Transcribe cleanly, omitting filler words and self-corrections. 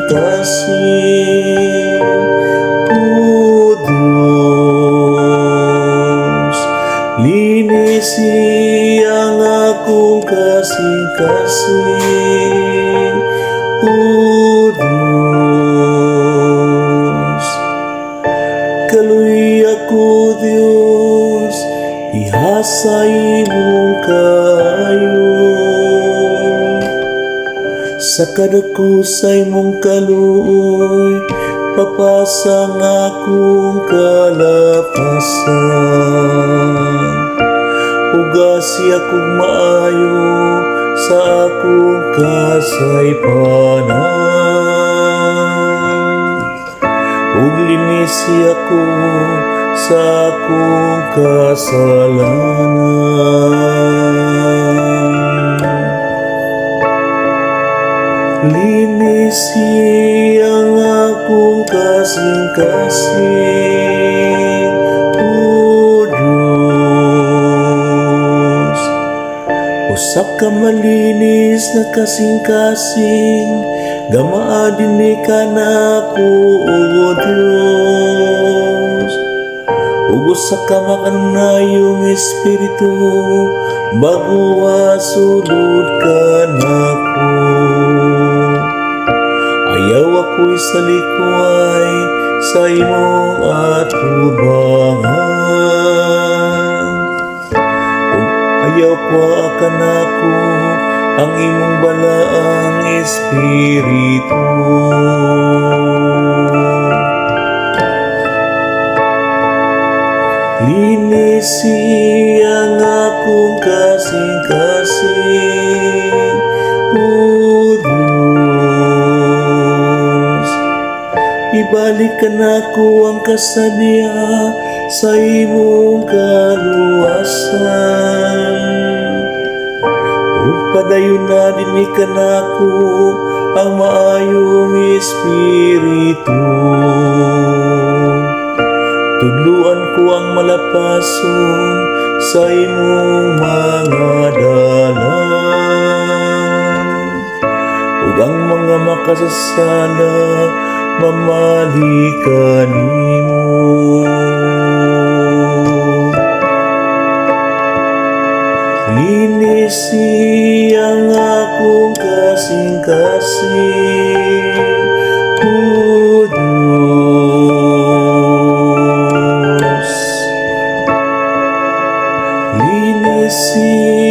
kasing-kasing. O Diyos, linisi ang akong kasing-kasing. O Diyos, kaluy ako Diyos, ihasa imong kaayo. Sa kadako sa imong kaluoy, papasang akong kalapasan. Ugasi akong maayo sa akong kasaypanan. Ug linisi ako sa akong kasalanan. Linisi ang akong kasing-kasing. O Diyos, usa ka malinis na kasing-kasing, gamaa dinhi ka nako, O Diyos. Ug usa ka makanayong espiritu, bago sulod ka nako. Ayaw ako'y salikuay sa imong atubangan. Ug ayaw ko akan ako ang imong balaang espiritu. Linisi ang akong kasing-kasing. O Diyos, ibalik ka nako ang kasadya sa imong kaluwasan. Ug padayon na dinhi ka nako ang maayong espiritu. Tudluan ko ang malapason sa imong mga dalan. Ug ang mga makasasala, mamalikan nimo. Linisi ang akong kasing-kasing. O Diyos, linisi